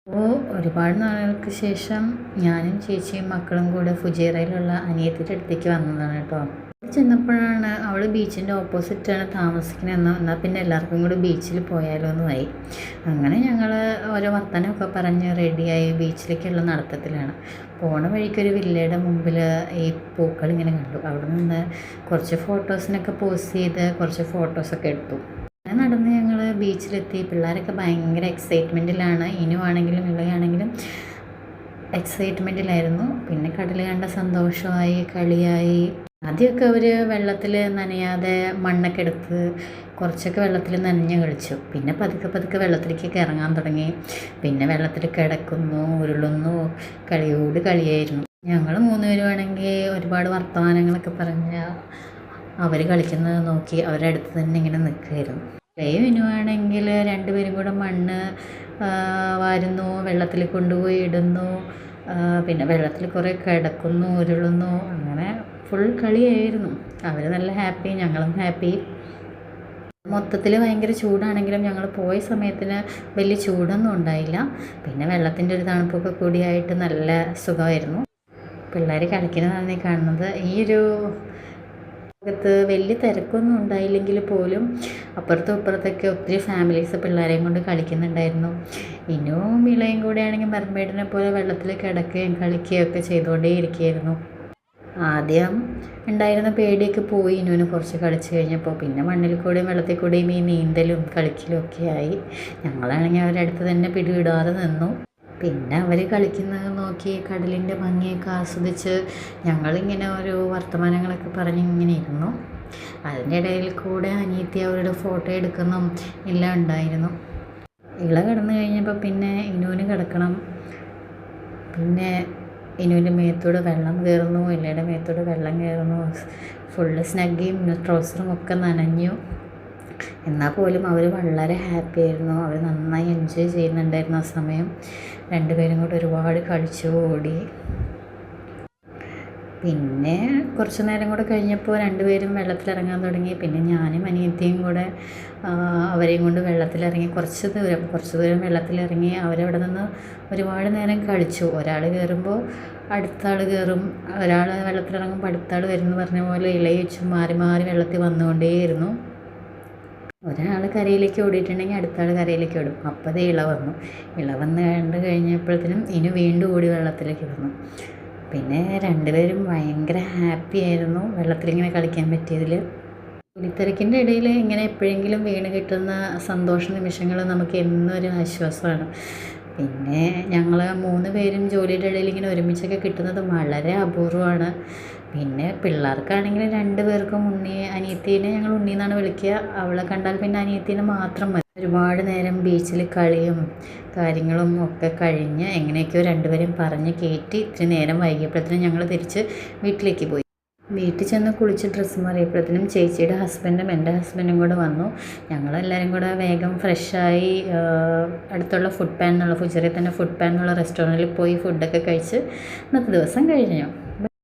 അപ്പോൾ ഒരുപാട് നാളുകൾക്ക് ശേഷം ഞാനും ചേച്ചിയും മക്കളും കൂടെ ഫുജൈറയിലുള്ള അനിയത്തിയുടെ അടുത്തേക്ക് വന്നതാണ് കേട്ടോ. ചെന്നപ്പോഴാണ് അവൾ ബീച്ചിൻ്റെ ഓപ്പോസിറ്റാണ് താമസിക്കുന്നതെന്ന്. എന്നാൽ പിന്നെ എല്ലാവർക്കും കൂടി ബീച്ചിൽ പോയാലോ എന്നായി. അങ്ങനെ ഞങ്ങൾ ഓരോ വർത്തമാനമൊക്കെ പറഞ്ഞ് റെഡിയായി ബീച്ചിലേക്കുള്ള നടത്തത്തിലാണ്. പോണ വഴിക്കൊരു വില്ലയുടെ മുമ്പിൽ ഈ പൂക്കൾ ഇങ്ങനെ കണ്ടു. അവിടെ നിന്ന് കുറച്ച് ഫോട്ടോസിനൊക്കെ പോസ്റ്റ് ചെയ്ത് കുറച്ച് ഫോട്ടോസൊക്കെ എടുത്തു. അങ്ങനെ നടന്ന് ഞങ്ങൾ ബീച്ചിലെത്തി. പിള്ളേരൊക്കെ ഭയങ്കര എക്സൈറ്റ്മെൻറ്റിലാണ്. ഇനുവാണെങ്കിലും ഇളയാണെങ്കിലും എക്സൈറ്റ്മെൻറ്റിലായിരുന്നു. പിന്നെ കടൽ കണ്ട സന്തോഷമായി, കളിയായി. ആദ്യമൊക്കെ അവർ വെള്ളത്തിൽ നനയാതെ മണ്ണൊക്കെ എടുത്ത് കുറച്ചൊക്കെ വെള്ളത്തിൽ നനഞ്ഞ് കളിച്ചു. പിന്നെ പതുക്കെ പതുക്കെ വെള്ളത്തിലേക്കൊക്കെ ഇറങ്ങാൻ തുടങ്ങി. പിന്നെ വെള്ളത്തിൽ കിടക്കുന്നു, ഉരുളുന്നു, കളിയോട് കളിയായിരുന്നു. ഞങ്ങൾ 3 പേരുമാണെങ്കിൽ ഒരുപാട് വർത്തമാനങ്ങളൊക്കെ പറഞ്ഞ് അവർ കളിക്കുന്നത് നോക്കി അവരുടെ അടുത്ത് തന്നെ ഇങ്ങനെ നിൽക്കുമായിരുന്നു. ഇനുവാണെങ്കിൽ 2 പേരും കൂടെ മണ്ണ് വാരുന്നു, വെള്ളത്തിൽ കൊണ്ടുപോയി ഇടുന്നു, പിന്നെ വെള്ളത്തിൽ കുറേ കിടക്കുന്നു, ഉരുളുന്നു. അങ്ങനെ ഫുൾ കളിയായിരുന്നു. അവർ നല്ല ഹാപ്പി, ഞങ്ങളും ഹാപ്പി. മൊത്തത്തിൽ ഭയങ്കര ചൂടാണെങ്കിലും ഞങ്ങൾ പോയ സമയത്തിന് വലിയ ചൂടൊന്നും ഉണ്ടായില്ല. പിന്നെ വെള്ളത്തിൻ്റെ ഒരു തണുപ്പൊക്കെ കൂടിയായിട്ട് നല്ല സുഖമായിരുന്നു. പിള്ളേർ കളിക്കുന്നതാണ് കാണുന്നത്. ഈ ഒരു ത്ത് വലിയ തിരക്കൊന്നും ഉണ്ടായില്ലെങ്കിൽ പോലും അപ്പുറത്തും ഇപ്പുറത്തൊക്കെ ഒത്തിരി ഫാമിലീസ് പിള്ളേരെയും കൊണ്ട് കളിക്കുന്നുണ്ടായിരുന്നു. ഇനും ഇളയും കൂടെ ആണെങ്കിൽ മരമേടിനെ പോലെ വെള്ളത്തിൽ കിടക്കുകയും കളിക്കുകയും ഒക്കെ ചെയ്തുകൊണ്ടേ ഇരിക്കുകയായിരുന്നു. ആദ്യം ഉണ്ടായിരുന്ന പേടിയൊക്കെ പോയി ഇനുവിന് കുറച്ച് കളിച്ച് കഴിഞ്ഞപ്പോൾ. പിന്നെ മണ്ണിൽ കൂടെയും വെള്ളത്തിൽ കൂടെയും ഈ നീന്തലും കളിക്കലും ഒക്കെ ആയി. ഞങ്ങളാണെങ്കിൽ അവരുടെ അടുത്ത് തന്നെ പിടിവിടാതെ നിന്നു. പിന്നെ അവർ കളിക്കുന്നത് നോക്കി കടലിൻ്റെ ഭംഗിയൊക്കെ ആസ്വദിച്ച് ഞങ്ങളിങ്ങനെ ഓരോ വർത്തമാനങ്ങളൊക്കെ പറഞ്ഞ് ഇങ്ങനെ ഇരുന്നു. അതിൻ്റെ ഇടയിൽ കൂടെ അനിയത്തി അവരുടെ ഫോട്ടോ എടുക്കുന്നതും എല്ലാം ഉണ്ടായിരുന്നു. ഇള കിടന്നു കഴിഞ്ഞപ്പോൾ പിന്നെ ഇനുവിന് കിടക്കണം. പിന്നെ ഇനുവിൻ്റെ മേത്തൂടെ വെള്ളം കയറുന്നു, ഇലയുടെ മേത്തൂടെ വെള്ളം കയറുന്നു. ഫുള്ള് സ്നഗ്ഗിയും ട്രൗസറും ഒക്കെ നനഞ്ഞു. എന്നാൽ പോലും അവർ വളരെ ഹാപ്പി ആയിരുന്നു. അവർ നന്നായി എൻജോയ് ചെയ്യുന്നുണ്ടായിരുന്നു ആ സമയം. 2 പേരും കൂടെ ഒരുപാട് കളിച്ചു, ഓടി. പിന്നെ കുറച്ച് നേരം കൂടെ കഴിഞ്ഞപ്പോൾ 2 പേരും വെള്ളത്തിലിറങ്ങാൻ തുടങ്ങി. പിന്നെ ഞാനും അനിയത്തിയും കൂടെ അവരെയും കൊണ്ട് വെള്ളത്തിലിറങ്ങി. കുറച്ച് ദൂരം വെള്ളത്തിലിറങ്ങി. അവരവിടെ നിന്ന് ഒരുപാട് നേരം കളിച്ചു. ഒരാൾ കയറുമ്പോൾ അടുത്ത ആൾ കയറും, ഒരാൾ വെള്ളത്തിലിറങ്ങുമ്പോൾ അടുത്ത ആൾ വരുമെന്ന് പറഞ്ഞ പോലെ ഇളയെ വെച്ച് മാറി മാറി വെള്ളത്തിൽ വന്നുകൊണ്ടേയിരുന്നു. ഒരാൾ കരയിലേക്ക് ഓടിയിട്ടുണ്ടെങ്കിൽ അടുത്ത ആൾ കരയിലേക്ക് ഓടും. അപ്പോൾ ദേ ഇള വന്ന് കണ്ട് കഴിഞ്ഞപ്പോഴത്തേനും ഇനി വീണ്ടും ഓടി വെള്ളത്തിലേക്ക് വന്നു. പിന്നെ 2 പേരും ഭയങ്കര ഹാപ്പി ആയിരുന്നു വെള്ളത്തിലിങ്ങനെ കളിക്കാൻ പറ്റിയതിൽ. പുലിത്തിരക്കിൻ്റെ ഇടയിൽ ഇങ്ങനെ എപ്പോഴെങ്കിലും വീണ് കിട്ടുന്ന സന്തോഷ നിമിഷങ്ങൾ നമുക്ക് എന്നും ഒരു ആശ്വാസമാണ്. പിന്നെ ഞങ്ങൾ 3 പേരും ജോലിയുടെ ഇടയിൽ ഇങ്ങനെ ഒരുമിച്ചൊക്കെ കിട്ടുന്നത് വളരെ അപൂർവമാണ്. പിന്നെ പിള്ളേർക്കാണെങ്കിൽ 2 പേർക്കും അനിയത്തീനെ ഞങ്ങൾ ഉണ്ണി എന്നാണ് വിളിക്കുക. അവളെ കണ്ടാൽ പിന്നെ അനിയത്തീനെ മാത്രം മതി. ഒരുപാട് നേരം ബീച്ചിൽ കളിയും കാര്യങ്ങളും ഒക്കെ കഴിഞ്ഞ് എങ്ങനെയൊക്കെയോ 2 പേരും പറഞ്ഞ് കയറ്റി ഇത്തിരി നേരം വൈകിയപ്പോഴത്തേനും ഞങ്ങൾ തിരിച്ച് വീട്ടിലേക്ക് പോയി. വീട്ടിൽ ചെന്ന് കുളിച്ച് ഡ്രസ്സ് മാറിയപ്പോഴത്തേനും ചേച്ചിയുടെ ഹസ്ബൻഡും എൻ്റെ ഹസ്ബൻഡും കൂടെ വന്നു. ഞങ്ങളെല്ലാവരും കൂടെ വേഗം ഫ്രഷായി അടുത്തുള്ള ഫുജൈറയിൽ തന്നെ ഫുഡ് പാൻ എന്നുള്ള റെസ്റ്റോറൻറ്റിൽ പോയി ഫുഡൊക്കെ കഴിച്ച് ഇന്നത്തെ ദിവസം കഴിഞ്ഞു.